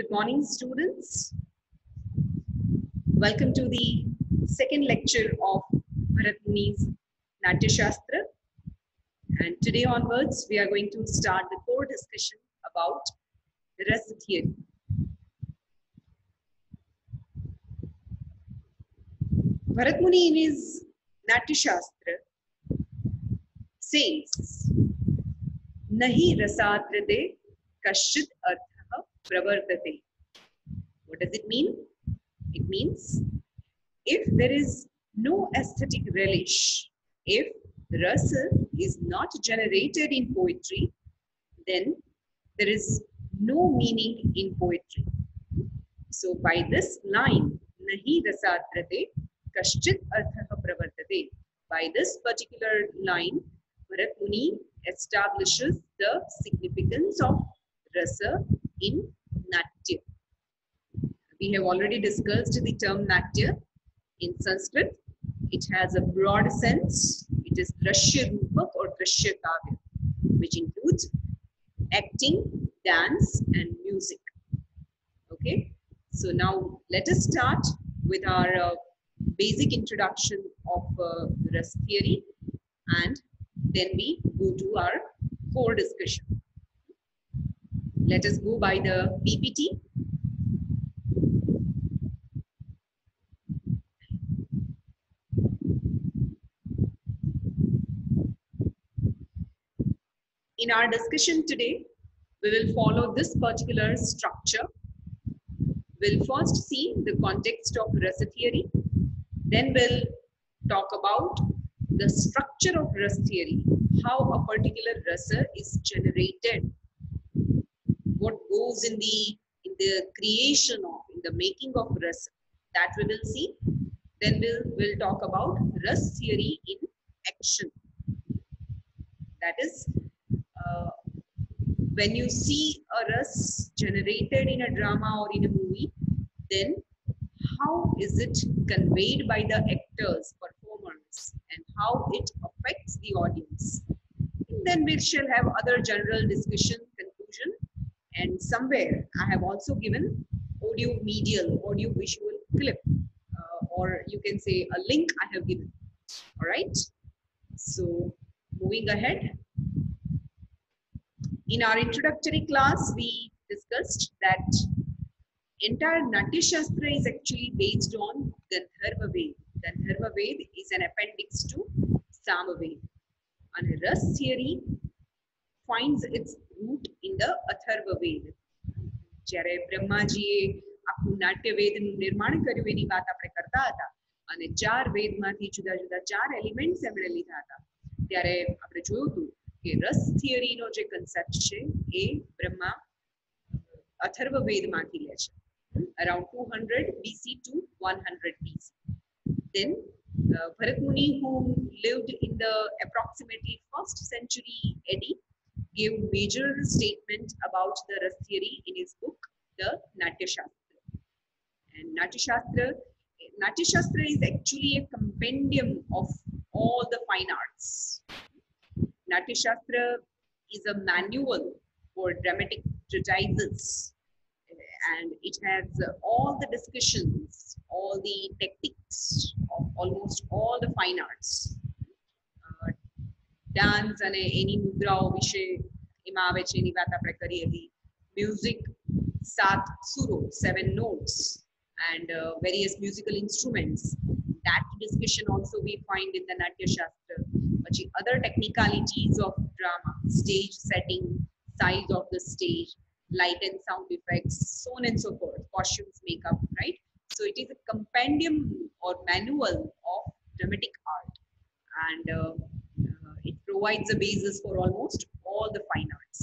Good morning, students. Welcome to the second lecture of Bharat Muni's Natya Shastra. And today onwards, we are going to start the core discussion about Rasa theory. Bharat Muni in his Natya Shastra says, Nahi rasadrade kashchit artha pravartate. What does it mean? It means if there is no aesthetic relish, if rasa is not generated in poetry, then there is no meaning in poetry. So by this line, nahi rasadrate kashchit artha pravartate, by this particular line, Bharat Muni establishes the significance of rasa in Natya. We have already discussed the term Natya. In Sanskrit, it has a broad sense. It is Drashya Rupak or Drashya Kavya, which includes acting, dance, and music. Okay, so now let us start with our basic introduction of Rasa theory, and then we go to our core discussion. Let us go by the PPT. In our discussion today, we will follow this particular structure. We'll first see the context of Rasa theory. Then we'll talk about the structure of Rasa theory, how a particular rasa is generated, what goes in the creation of, in the making of rasa. That we will see. Then we'll talk about Rasa theory in action. That is, when you see a ras generated in a drama or in a movie, then how is it conveyed by the actors, performers, and how it affects the audience. And then we shall have other general discussion, conclusion, and somewhere I have also given audio medial, audio visual clip, or you can say a link I have given. All right. So moving ahead. In our introductory class, we discussed that entire Natya Shastra is actually based on Gandharva Ved. Gandharva Ved is an appendix to Samaved. And Rasa theory finds its root in the Atharva Ved. જ્યારે બ્રહ્માજીએ આખું નાટ્ય વેદનું નિર્માણ કર્યું એની વાત આપણે કરતા હતા અને ચાર વેદમાંથી જુદા જુદા ચાર એલિમેન્ટ્સ એમણે લીધા હતા ત્યારે આપણે જોયું હતું કે રસ થિયરીનો જે કન્સેપ્ટ છે એ બ્રહ્મા અથર્વ વેદમાંથી લે છે around 200 BC to 100 BC. Then Bharat Muni, who lived in the approximately 1st century AD, gave major statement about the Rasa theory in his book, the Natya Shastra. And Natya Shastra is actually a compendium of all the fine arts. Natya Shastra is a manual for dramatic treatises, and it has all the discussions, all the techniques of almost all the fine arts. Dance and any mudrao વિશે એમાં આવે છે એની વાત આપણે કરી હતી. Music, 7 suro, 7 notes, and various musical instruments. That discussion also we find in the Natya Shastra. But other technicalities of drama, stage setting, size of the stage, light and sound effects, so on and so forth, costumes, makeup, right? So it is a compendium or manual of dramatic art, and it provides a basis for almost all the fine arts.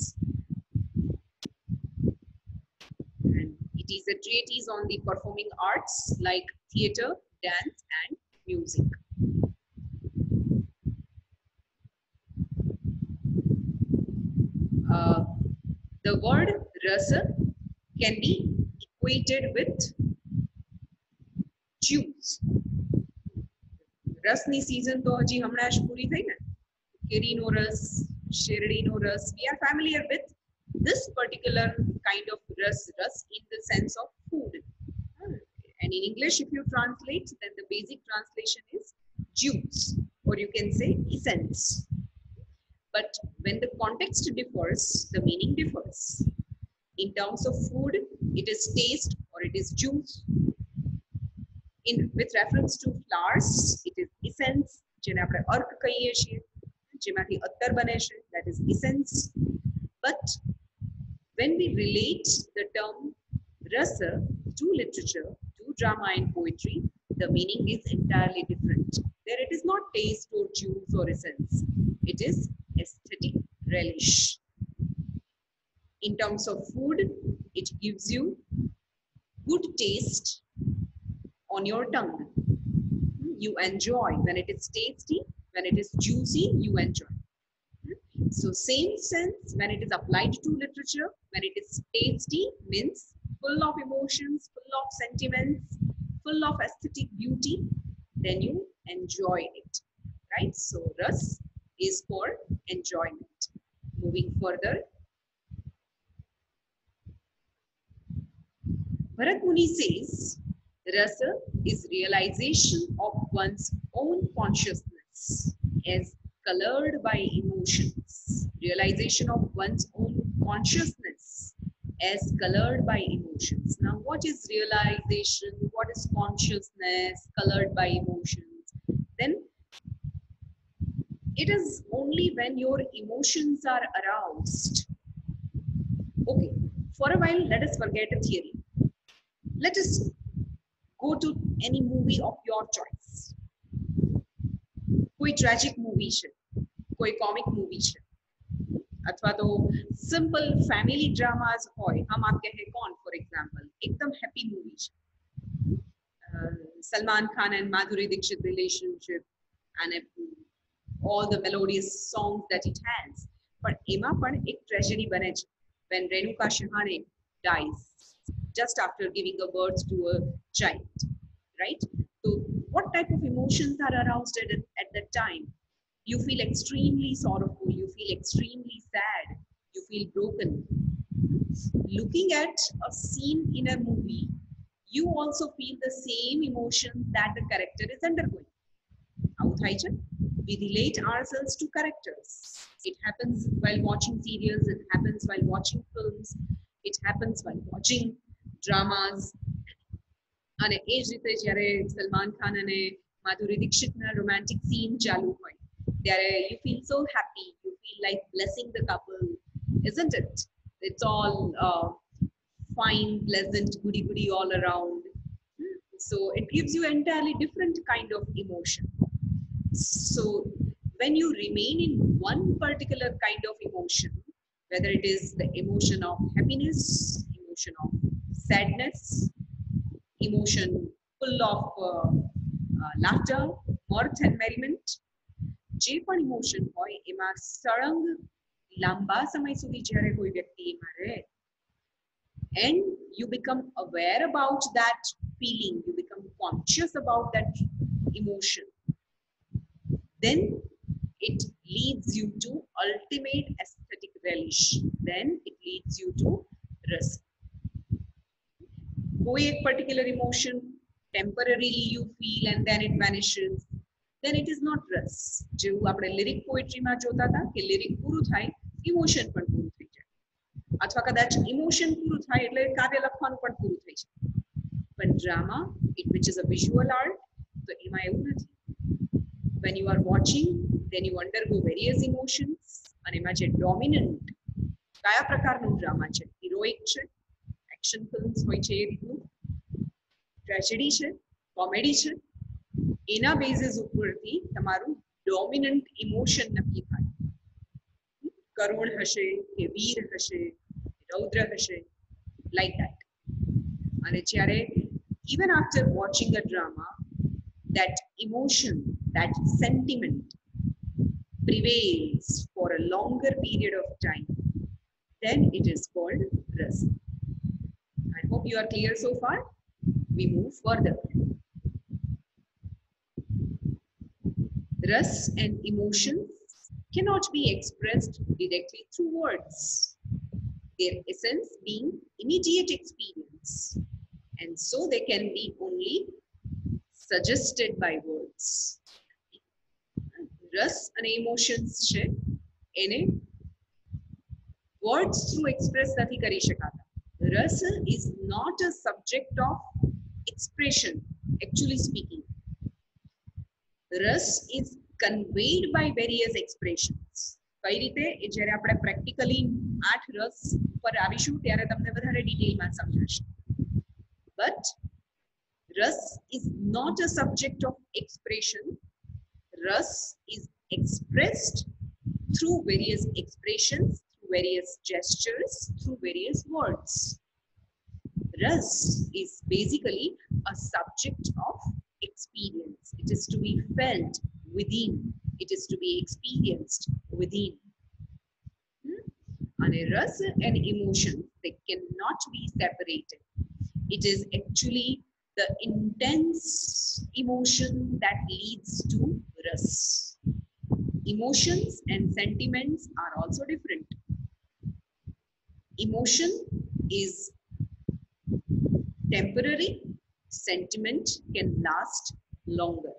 And it is a treatise on the performing arts like theatre, dance, and music. The word rasa can be equated with juice. રસની season તો હજી હમણાં જ પૂરી થઈ ને. કેરીનો રસ, શેરડીનો રસ. We are familiar with this particular kind of Ras in the sense of food. And in English, if you translate, then the basic translation is juice, or you can say essence. But when the context differs, the meaning differs. In terms of food, it is taste or it is juice. With reference to flowers, it is essence, જેને આપણે અર્ક કહીએ છીએ, જેમાંથી અત્તર બને છે, that is essence. But when we relate the term rasa to literature, to drama and poetry, the meaning is entirely different. There it is not taste or juice or essence. It is aesthetic relish. In terms of food, it gives you good taste on your tongue. You enjoy when it is tasty, when it is juicy, you enjoy. So same sense when it is applied to literature, when it is tasty means full of emotions, full of sentiments, full of aesthetic beauty, then you enjoy it, right? So ras is for enjoyment. Moving further, Bharat Muni says rasa is realization of one's own consciousness as colored by emotions. Realization of one's own consciousness as colored by emotions. Now, what is realization? What is consciousness colored by emotions? Then it is only when your emotions are aroused. Okay, for a while, let us forget a theory. Let us go to any movie of your choice. कोई tragic movie છે, કોઈ comic movie છે, અથવા તો simple family dramas હોય, Hum Aapke Hain Kaun for example, એકદમ happy movie છે, Salman Khan and Madhuri Dixit relationship and all the melodious songs that it has. પણ એમાં પણ એક ટ્રેજેડી બને છે when Renuka Shahane dies just after giving a birth to a child, right? So what type of emotions are aroused at that time? You feel extremely sorrowful, you feel extremely sad, you feel broken. Looking at a scene in a movie, you also feel the same emotions that the character is undergoing. We relate ourselves to characters. It happens while watching serials, it happens while watching films, it happens while watching dramas. અને એ જ રીતે જ્યારે સલમાન ખાન અને માધુરી દીક્ષિતના romantic scene ચાલુ હોય ત્યારે you feel so happy, you feel like blessing the couple, isn't it? It's all fine, pleasant, goody goody all around. So it gives you entirely different kind of emotion. So when you remain in one particular kind of emotion, whether it is the emotion of happiness, emotion of sadness, emotion full of laughter, mirth and merriment, જે પણ emotion હોય એમાં સળંગ લાંબા સમય સુધી જ્યારે કોઈ વ્યક્તિ એમાં રહે, and you become aware about that feeling, you become conscious about that emotion, then it leads you to ultimate aesthetic relish, then it leads you to rasa. कोई एक particular emotion temporarily you feel and then it vanishes, then it is not ras. જેવું આપણે લિરિક પોએટ્રીમાં જોતા હતા કે લિરિક પૂરું થાય, emotion પણ પૂરું થઈ જાય, અથવા કદાચ ઇમોશન પૂરું થાય એટલે કાવ્ય લખવાનું પણ પૂરું થઈ જાય. પણ drama, which is a visual art, તો એમાં એવું નથી. When you are watching, then you undergo various emotions, અને એમાં જે dominant કયા પ્રકારનું ડ્રામા છે, હિરોઇક છે, એક્શન ફિલ્મ્સ હોય છે એ રીતનું, ટ્રેજેડી છે, કોમેડી છે, એના બેઝિસ ઉપરથી તમારું ડોમિનન્ટ ઇમોશન નક્કી થાય. કરુણ હશે કે વીર હશે, રૌદ્ર હશે, લાઈક ધેટ. અને જ્યારે even after watching a drama, that emotion, that sentiment prevails for a longer period of time, then it is called rasa. I hope you are clear so far. We move further. Ras and emotions cannot be expressed directly through words. their essence being immediate experience, and so they can be only suggested by words. Rus and emotions છે એને words through express નથી કરી શકાતા. Rasa is not a subject of expression, actually speaking. Ras is conveyed by various expressions. કઈ રીતે એ જ્યારે આપણે practically 8 રસ પર આવીશું ત્યારે તમને વધારે ડિટેલમાં સમજાશે. But Ras is not a subject of expression. Ras is expressed through various expressions, through various gestures, through various words. Ras is basically a subject of experience. It is to be felt within. It is to be experienced within. And ras and emotion, they cannot be separated. It is actually the intense emotion that leads to ras. Emotions and sentiments are also different. Emotion is temporary, sentiment can last longer.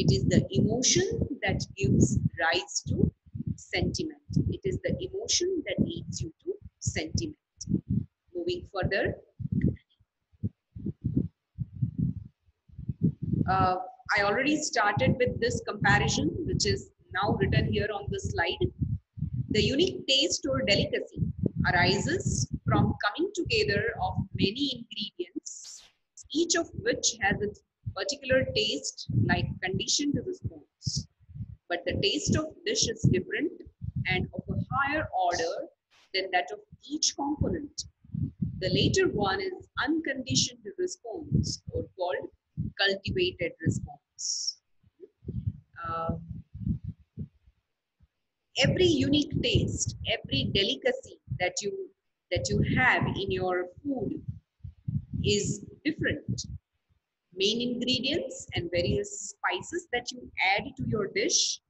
It is the emotion that gives rise to sentiment. It is the emotion that leads you to sentiment. Moving further, I already started with this comparison, which is now written here on the slide. The unique taste or delicacy arises from coming together of many ingredients, each of which has its particular taste like conditioned response. But the taste of dish is different and of a higher order than that of each component. The later one is unconditioned response, or called cultivated response. Every unique taste, every delicacy that you have in your food is different. Main ingredients and various spices that you add to your dish,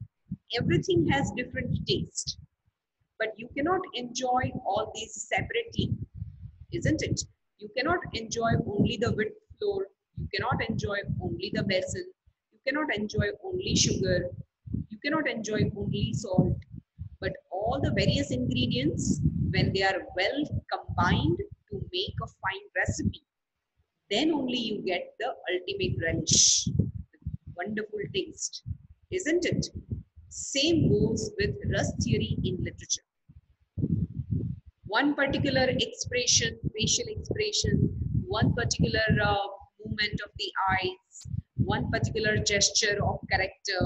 everything has different taste. But you cannot enjoy all these separately, isn't it? You cannot enjoy only the wheat flour, you cannot enjoy only the besan, you cannot enjoy only sugar, you cannot enjoy only salt. But all the various ingredients, when they are well combined to make a fine recipe, then only you get the ultimate relish, wonderful taste, isn't it? Same goes with Ras theory in literature. One particular expression, facial expression, one particular movement of the eyes, one particular gesture of character,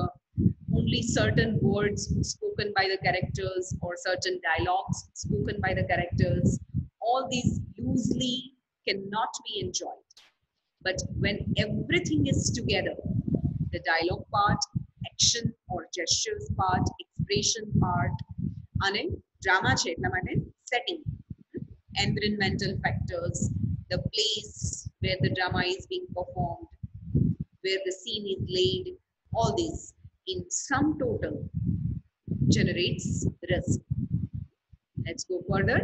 only certain words spoken by the characters or certain dialogues spoken by the characters, all these loosely cannot be enjoyed. But when everything is together, the dialogue part, action or gestures part, expression part, and drama છે એટલા માટે setting, environmental factors, the place where the drama is being performed, where the scene is laid, all these in sum total generates ras. Let's go further.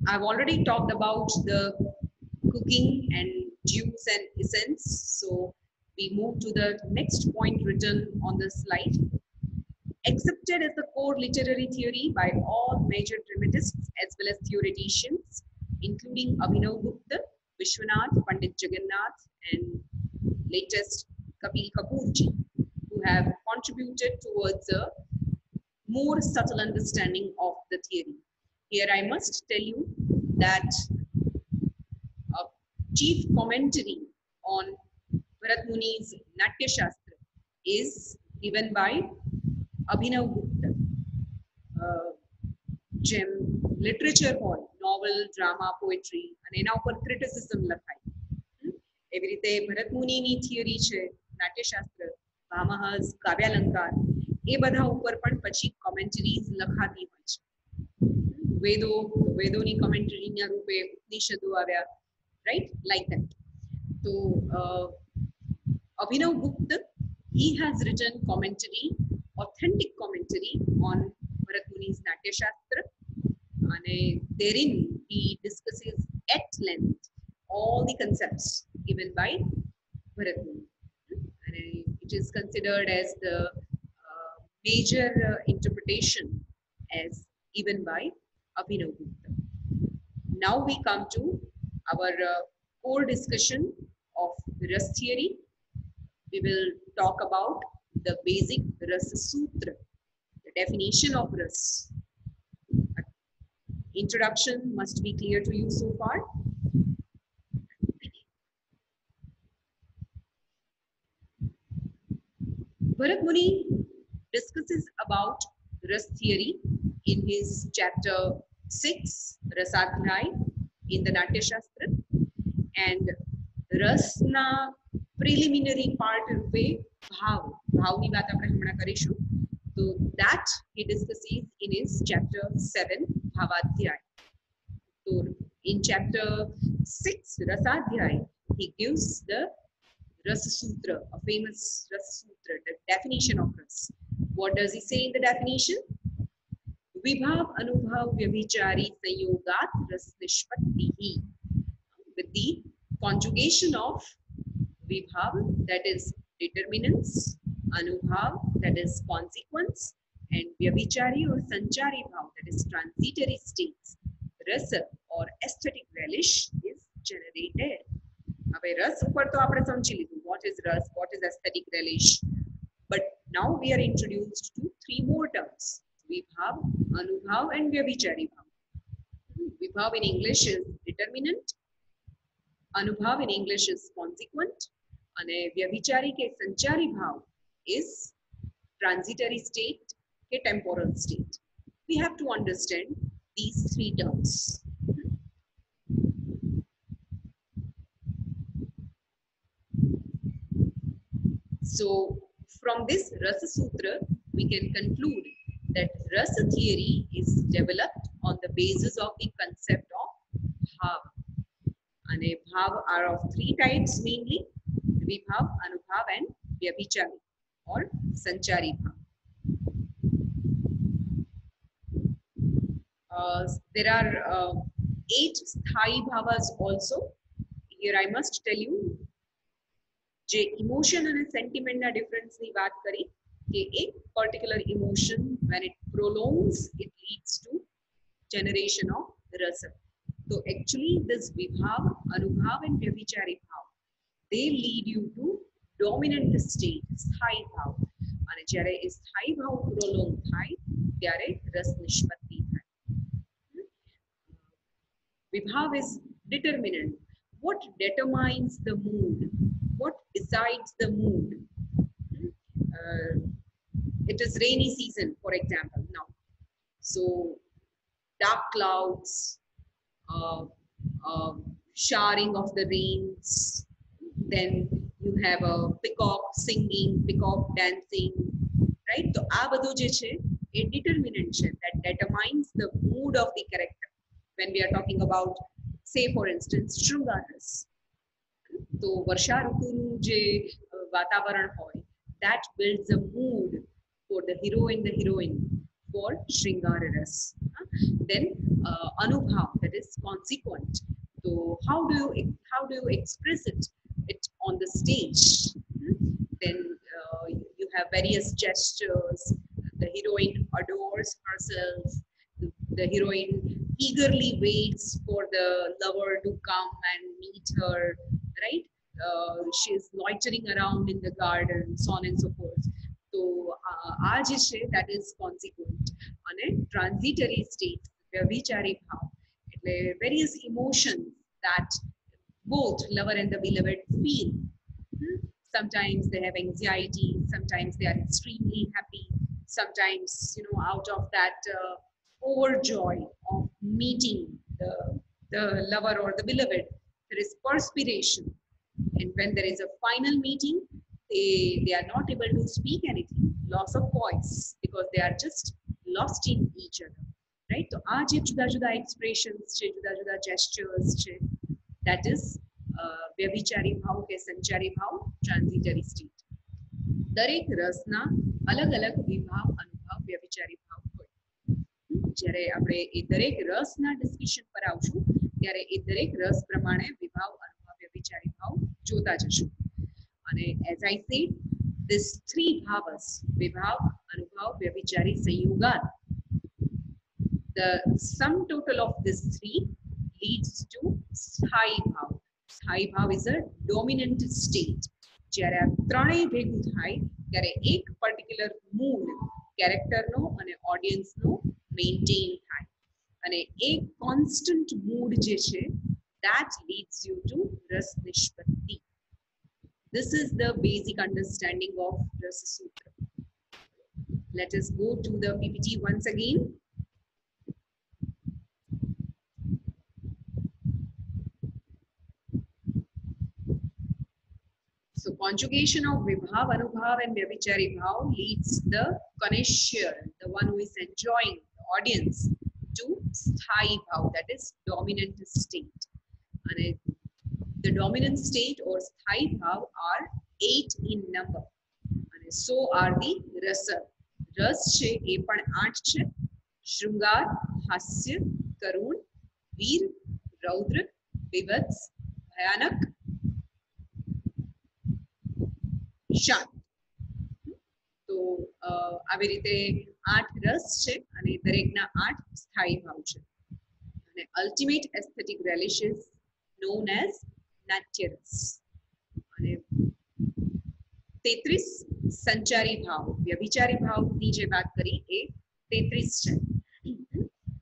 I've already talked about the cooking and juice and essence, so we move to the next point written on the slide. Accepted as the core literary theory by all major dramatists as well as theoreticians, including Abhinav Gupta, Vishwanath, Pandit Jagannath, and latest Kapil Kapoor ji, who have contributed towards a more subtle understanding of the theory. Here I must tell you that a chief commentary on Bharat Muni's Natya Shastra is given by Abhinav Gupta. જેમ literature હોય, novel, drama, poetry, અને એના ઉપર criticism લખાય, એવી રીતે ભરત મુનિની theory છે, નાટ્યશાસ્ત્ર, ભામહસ, કાવ્યાલંકાર, એ બધા ઉપર પણ પછી કોમેન્ટરીઝ લખાતી હોય છે. વેદોની કોમેન્ટરીના રૂપે ઉપનિષદો આવ્યા, રાઈટ, લાઈક ધેટ. તો Abhinav Gupta, he has written commentary authentic commentary on Bharat Muni's Natya Shastra, and therein he discusses at length all the concepts given by Bharat Muni. And it is considered as the major interpretation as given by Abhinav Gupta. Now we come to our core discussion of Ras theory. We will talk about the basic Ras Sutra, the definition of Ras. Introduction must be clear to you so far. Bharat Muni discusses about Ras theory in his chapter 6, Rasadhyay, in the Natya Shastra, and Rasna preliminary part રૂપે ભાવની વાત આપણે હમણાં કરીશું. So that he discusses in his chapter 7, Bhavadhyay. So in chapter 6, Rasadhyay, he gives the Rasa Sutra, a famous Rasa Sutra, the definition of Ras. What does he say in the definition? Vibhav Anubhav Vyabhichari Sanyogat Ras Nishpattihi. With the conjugation of Vibhav, that is determinants, Anubhav, that is consequence, and Vyabhichari or Sanchari Bhav, that is transitory states, Rasa or aesthetic relish is generated. હવે રસ ઉપર તો આપણે સમજી લીધું what is રસ, what is aesthetic relish, but now we are introduced to three more terms: Vibhav, Anubhav, and Vyabhichari Bhav. Vibhav in English is determinant, Anubhav in English is consequent, and Vyabhichari ke Sanchari Bhav is transitory state ke temporal state. We have to understand these three terms. So from this Rasa Sutra, we can conclude that Rasa theory is developed on the basis of the concept of Bhav. And Bhav are of three types mainly: Vibhav, Anubhav, and Vyabhichari or Sanchari Bhav. There are 8 Sthayi Bhavas also. Here I must tell you, જે emotion અને સેન્ટિમેન્ટના ડિફરન્સની વાત કરી કે એક particular emotion when it prolongs, it leads to generation of rasa. So actually this Vibhav, Anubhav, and Vyabhichari Bhav, they lead you to dominant state, Sthayi Bhav. અને જ્યારે એ સ્થાયી ભાવ prolong થાય ત્યારે રસ નિષ્પત્તિ થાય. Vibhav is determinant. What determines the mood? What decides the mood? It is rainy season, for example, now. So dark clouds, showering of the rains, then you have a peacock singing, peacock dancing, right? So આ બધું જે છે એ determinant છે, that determines the mood of the character. When we are talking about, say for instance, Shringar Ras, તો વર્ષા ઋતુનું જે વાતાવરણ હોય, that builds a mood for the hero and the heroine for Shringara Ras. Then Anubhav, that is consequent. So how do you express it on the stage? Then you have various gestures. The heroine adores herself. The heroine eagerly waits for the lover to come and meet her, right? She is loitering around in the garden, so on and so forth. So આ જે છે that is consequent. અને transitory state, Vyabhichari Bhav, એટલે various emotions that both lover and the beloved feel. Sometimes they have anxiety, sometimes they are extremely happy, sometimes out of that overjoy of meeting the lover or the beloved, there is perspiration, and when there is a final meeting, they are not able to speak anything, loss of voice, because they are just lost in each other, right? So આ જે જુદા જુદા expressions છે, જુદા જુદા gestures છે, that is વ્યભિચારી ભાવ કે સંચારી ભાવ, transitory state. દરેક રસના अलग अलग विभाव अनुभव व्यभिचारी भाव होय જ્યારે આપણે એ દરેક રસના ડિસ્કશન પર આવશું ત્યારે એ દરેક રસ પ્રમાણે વિભાવ અનુભવ વ્યભિચારી ભાવ જોતા જશું અને as I said this three bhavas વિભાવ અનુભવ વ્યભિચારી સંયોગાત the sum total of these three leads to સ્થાયી ભાવ સ્થાયી ભાવ is a dominant state જ્યારે આ ત્રણેય ભેગું થાય ત્યારે એક પર્ટિક્યુલર મૂડ કેરેક્ટરનો અને ઓડિયન્સનો મેન્ટેન થાય અને એક કોન્સ્ટન્ટ મૂડ જે છે that leads you to રસ નિષ્પત્તિ. This is the basic understanding of Rasa Sutra. Let us go to the PPT once again. So conjugation of Vibhav, Anubhav and Vyabhichari Bhav leads the connoisseur, the one who is enjoying the audience, to Sthai Bhav, that is dominant state. And the dominant state or Sthai Bhav are 8 in number. And so are the Rasa. Ras છે એ પણ 8 છે. Shrungar, Hasya, Karun, Veer, Raudra, Bivats, Bhayanak, શાંત. તો આવી રીતે 8 રસ છે અને દરેકના 8 સ્થાયી ભાવ છે અને ultimate aesthetic relish is known as natya rasa અને 33 સંચારી ભાવ વ્યભિચારી ભાવની જે વાત કરી એ 33 છે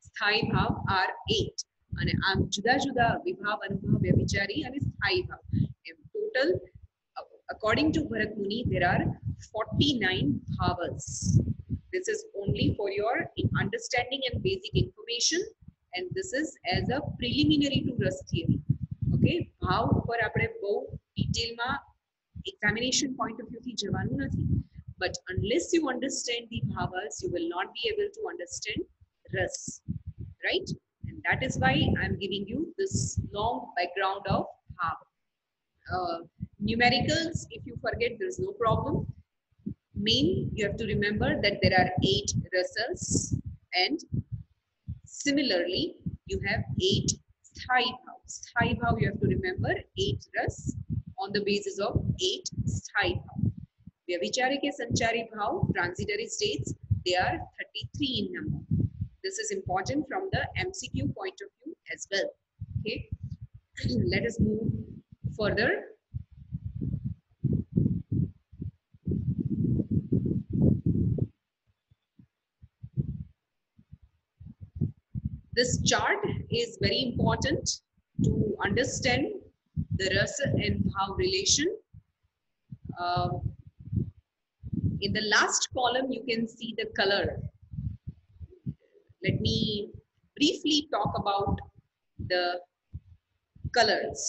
સ્થાયી ભાવ આર 8 અને આમ જુદા જુદા વિભાવ અનુભવ વ્યભિચારી અને સ્થાયી ભાવ એમ total according to Bharat Muni, there are 49 bhavas. This is only for your understanding and basic information, and this is as a preliminary to Ras theory. Okay, bhav પર આપણે બહુ ડિટેલમાં examination point of view થી જવાનું નથી. But unless you understand the bhavas, you will not be able to understand Ras, right? And that is why I am giving you this long background of bhava. Numericals, if you forget, there is no problem. Main, you have to remember that there are 8 rasas, and similarly, you have 8 sthai bhav. Sthai bhav, you have to remember 8 ras on the basis of 8 sthai bhav. Vyabhichari ke sanchari bhav, transitory states, they are 33 in number. This is important from the MCQ point of view as well. Okay, let us move further. This chart is very important to understand the rasa and bhav relation. In the last column, you can see the color. Let me briefly talk about the colors.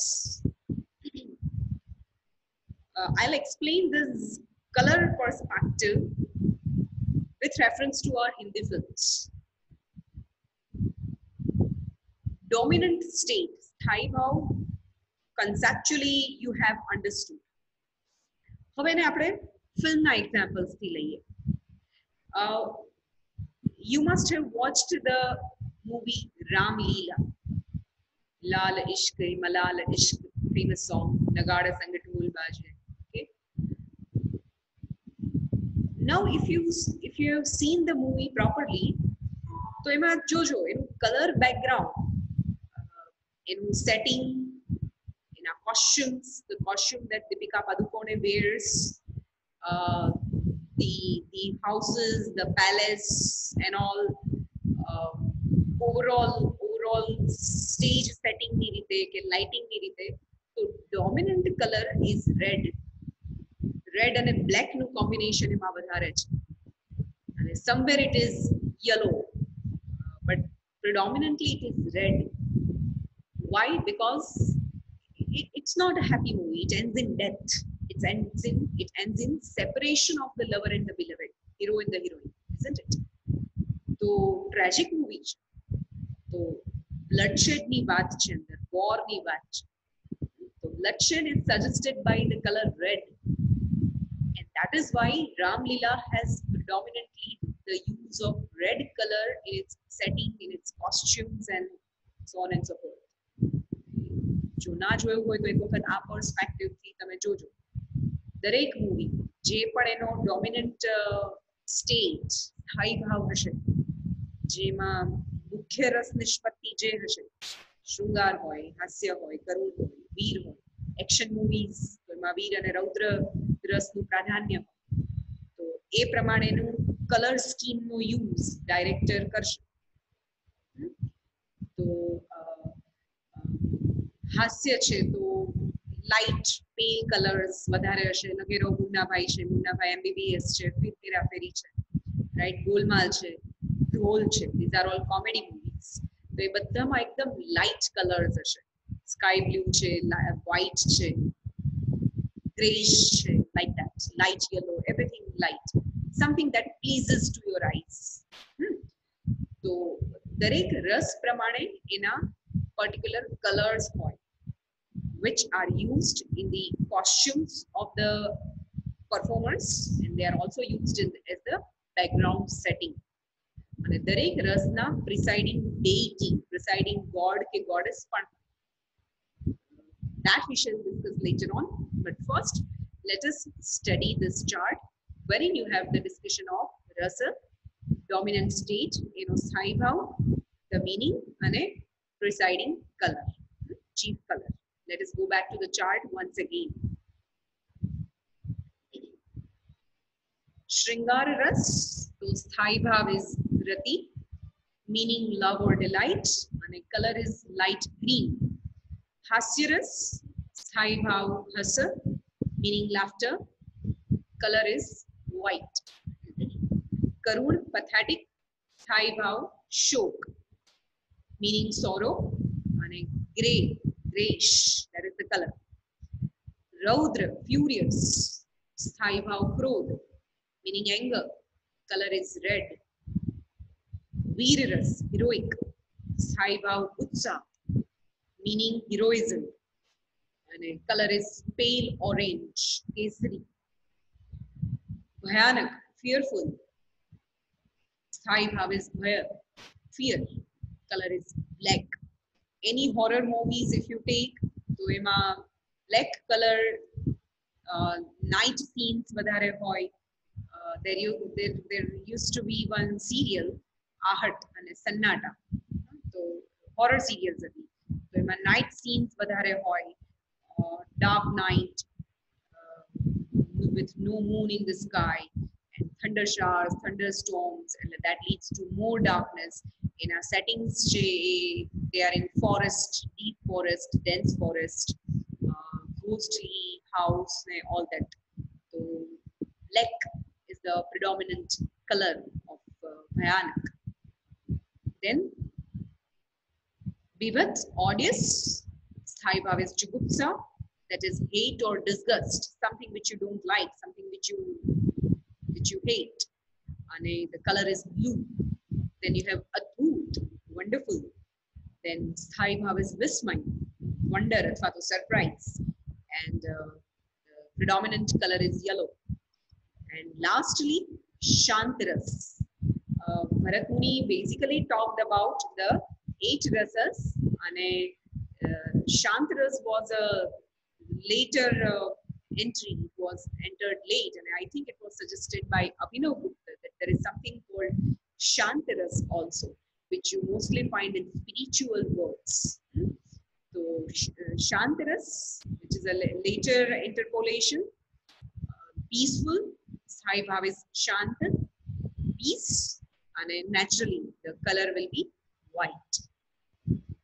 I'll explain this color perspective with reference to our Hindi films. Dominant state, Sthai Bhav, conceptually you have understood. હવે ને આપણે ફિલ્મના examples થી લઈએ. You must have watched the movie Ram Leela. Lal Ishq, Malal Ishq, famous song, Nagada Sang Dhol Baje. Okay. Now, if you have seen the movie properly, તો એમાં જોજો એનું કલર બેકગ્રાઉન્ડ એનું સેટિંગ એના costumes, the costume that Deepika Padukone wears, the houses, the palace and all, overall stage setting ની રીતે કે lighting ની રીતે. So dominant color is red and a black નું combination એમાં વધારે છે and somewhere it is yellow, but predominantly it is red. Why? Because it's not a happy movie. It ends in death. It ends in separation of the lover and the beloved, hero and the heroine, isn't it? So tragic movie. So bloodshed ni baat છે અંદર, war ni baat છે. So bloodshed is suggested by the color red, and that is why Ram Leela has predominantly the use of red color in its setting, in its costumes, and so on and so forth. જો ના જોયું હોય તો એક વખત આ પર્સપેક્ટિવથી તમે જોજો. દરેક મૂવી જે પણ એનો ડોમિનન્ટ સ્ટેજ સ્થાયી ભાવ હશે, જેમાં મુખ્ય રસ નિષ્પત્તિ જે હશે, શૃંગાર હોય, હાસ્ય હોય, કરુણ હોય, વીર હોય, એક્શન મૂવીઝ તો એમાં વીર અને રૌદ્ર રસનું પ્રાધાન્ય હોય, તો એ પ્રમાણેનું કલર સ્કીમનો યુઝ ડાયરેક્ટર કરશે. તો હાસ્ય છે તો લાઇટ પેલ કલર્સ વધારે હશે. લગેરો મુન્નાભાઈ છે, મુન્નાભાઈ MBBS છે, ફિર તેરા ફેરી છે, રાઈટ, ગોલમાલ છે, ઢોલ છે, these are all comedy movies. તો એ બધામાં એકદમ લાઇટ કલર્સ હશે. સ્કાય બ્લુ છે, વ્હાઇટ છે, ગ્રેઇશ છે, like that, light yellow, everything light, something that pleases to your eyes. તો દરેક રસ પ્રમાણે એના પર્ટિક્યુલર કલર્સ હોય, which are used in the costumes of the performers, and they are also used as the background setting. અને દરેક રસના presiding deity, presiding god કે goddess પણ, that we shall discuss later on. But first, let us study this chart wherein you have the discussion of rasa, dominant state, sthai bhav, the meaning, and a presiding color, chief color. Let us go back to the chart once again. Shringar ras, so sthai bhav is rati, meaning love or delight, and a color is light green. Hasya ras, sthai bhav hasa, meaning laughter, color is white. Karun, pathetic, sthai bhav shok, meaning sorrow, and a grey, grayish, that is the color. Raudra, furious, sthai bhav krodh, meaning anger, color is red. Veeraras, heroic, sthai bhav utsa, meaning heroism, and a color is pale orange, kesari. Bhayanak, fearful, sthai bhav is bhaya, fear, color is black. Any horror movies if you take, so ema black color night scenes vadhare hoy. There used to be one serial, Ahat and Sannata, so horror serials હતી. So ema night scenes vadhare hoy, dark night with no moon in the sky, and thunder showers, thunderstorms, and that leads to more darkness. In our settings, they are in forest, deep forest, dense forest, ghostly house, all that. So black is the predominant color of Bhayanak. Then Vivat, odious, sthai bhav is Jugupsa, that is hate or disgust, something which you don't like, something which you hate. And the color is blue. Then you have Adbhut, wonderful. Then sthai bhav is Vismay, wonder, athwa to surprise. And the predominant color is yellow. And lastly, Shantaras. Bharat Muni basically talked about the 8 rasas, and Shantaras was a later entry. It was entered late, and I think it was suggested by Abhinav Gupta that there is something called Shantaras also, which you mostly find in spiritual works. So Shantaras, which is a later interpolation, peaceful, sthai bhav is Shanta, peace, and naturally the color will be white.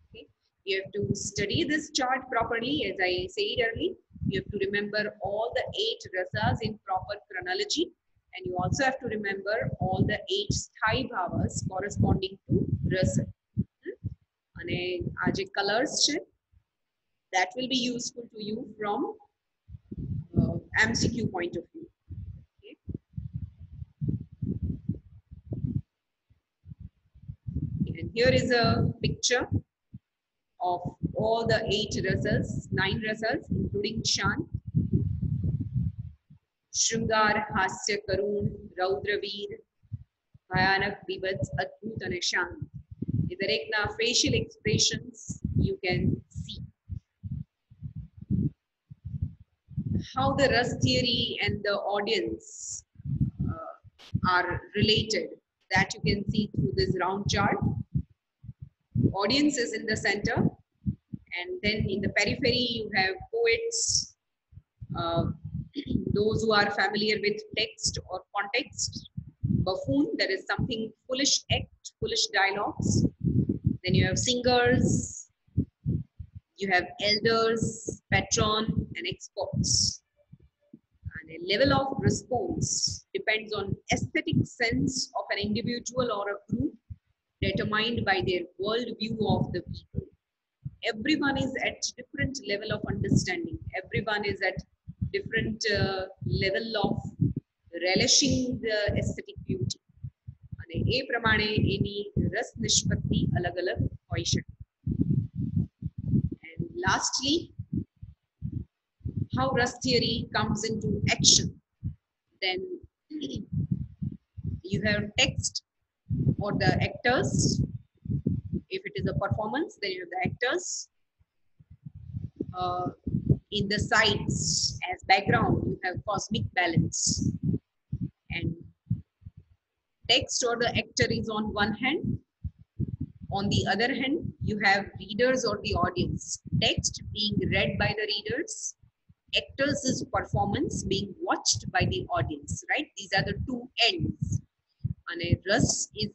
Okay. You have to study this chart properly, as I said earlier. You have to remember all the 8 rasas in proper chronology. And you also have to remember all the 8 sthai bhavas corresponding to rasa. And our colors, that will be useful to you from MCQ point of view. Okay. And here is a picture of all the 8 rasas, 9 rasas, including Shan. श्रृंगार, हास्य, करुण, रौद्रवीर, भयानक, बीभत्स, अद्भुत અને શાંત. એ દરેકના facial expressions you can see. How the Rus theory and the audience are related, that you can see through this round chart. Audience is in the center, and then in the periphery you have poets, those who are familiar with text or context. Buffoon, there is something foolish act, foolish dialogues. Then you have singers, you have elders, patron, and experts. And a level of response depends on aesthetic sense of an individual or a group, determined by their world view of the people. Everyone is at different level of understanding. Everyone is at different level of relishing the aesthetic beauty. અને એ પ્રમાણે એની રસ નિષ્પત્તિ અલગ-અલગ હોઈ શકે. And lastly, how Rus theory comes into action. Then you have text or the actors. If it is a performance, then you have the actors. In the sides as background, you have cosmic balance. And text or the actor is on one hand. On the other hand, you have readers or the audience. Text being read by the readers. Actors is performance being watched by the audience, right? These are the two ends. And a Rus is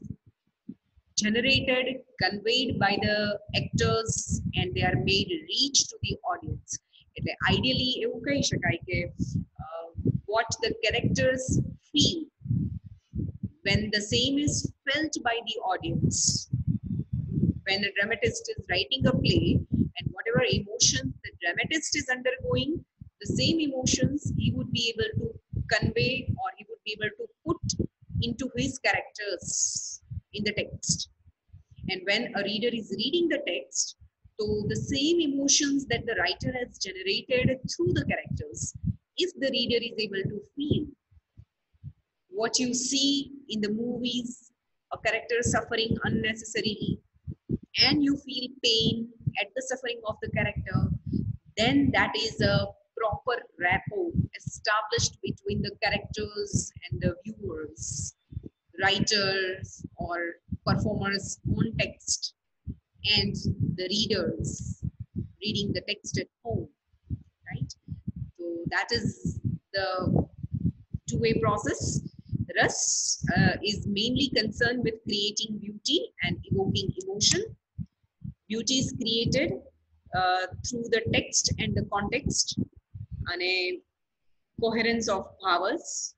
generated, conveyed by the actors, and they are made reach to the audience. Ideally, એવું કહી શકાય કે what the characters feel when the same is felt by the audience. When a dramatist is writing a play, and whatever emotions the dramatist is undergoing, the same emotions he would be able to convey, or he would be able to put into his characters in the text. And when a reader is reading the text, so the same emotions that the writer has generated through the characters, if the reader is able to feel what you see in the movies, a character suffering unnecessarily, and you feel pain at the suffering of the character, then that is a proper rapport established between the characters and the viewers, writers or performers on text, and the readers reading the text at home, right? So that is the two-way process. Rus is mainly concerned with creating beauty and evoking emotion. Beauty is created through the text and the context, and a coherence of powers,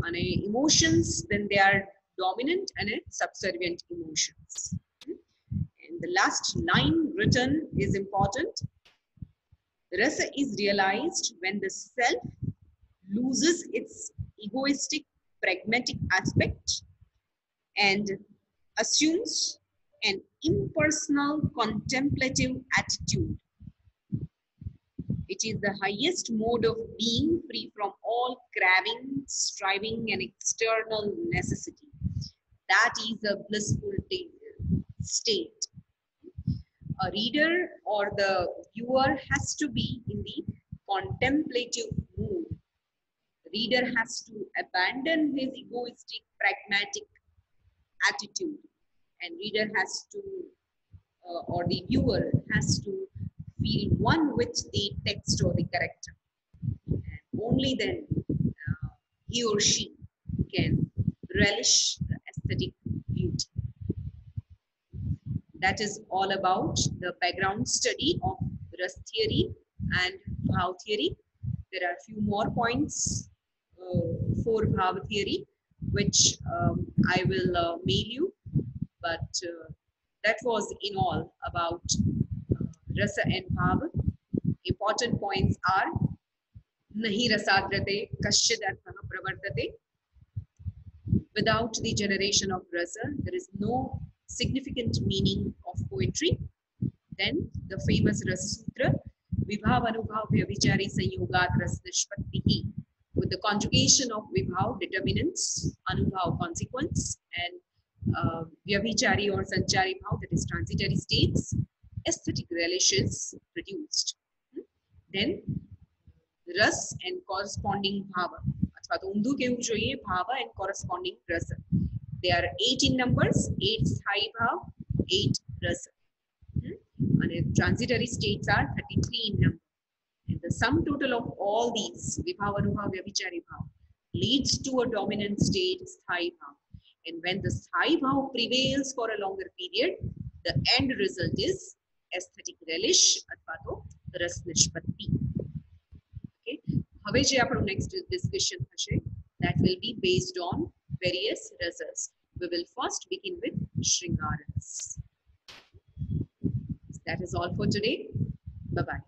and emotions, then they are dominant and subservient emotions. And the last line written is important. Rasa is realized when the self loses its egoistic, pragmatic aspect and assumes an impersonal, contemplative attitude. It is the highest mode of being, free from all craving, striving, and external necessity. That is a blissful state. A reader or the viewer has to be in the contemplative mood. The reader has to abandon his egoistic, pragmatic attitude, and reader has to, or the viewer has to feel one with the text or the character. And only then he or she can relish the aesthetic beauty. That is all about the background study of Rus theory and Bhav theory. There are a few more points for Bhav theory, which I will mail you, but that was in all about Rasa and Bhav. Important points are Nahi rasadrate kasyad arthah pravartate. Without the generation of rasa, there is no significant meaning of poetry. Then the famous Rasa Sutra, Vibhav Anubhav Vyabhichari Sanyogat Ras Nishpattihi. with the conjugation of vibhav, determinants, anubhav, consequence, and vyabhichari or sanchari bhav, that is transitory states, aesthetic relishes produced. Then ras and corresponding bhava. અથવા તો ઊંધું કેવું જોઈએ bhava and corresponding rasa. They are 8 in numbers, 8 સ્થાયી ભાવ, 8 rasa. And transitory states are 33 in number. And the sum total of all these, vibhav, anubhav, vyabhichari bhav, leads to a dominant state, sthayi bhav. And when the sthayi bhav prevails for a longer period, the end result is aesthetic relish, athwa to ras nishpatti. Okay. હવે જે આપણું next discussion થશે, that will be based on various rasas. We will first begin with Shringara ras. That is all for today. Bye-bye.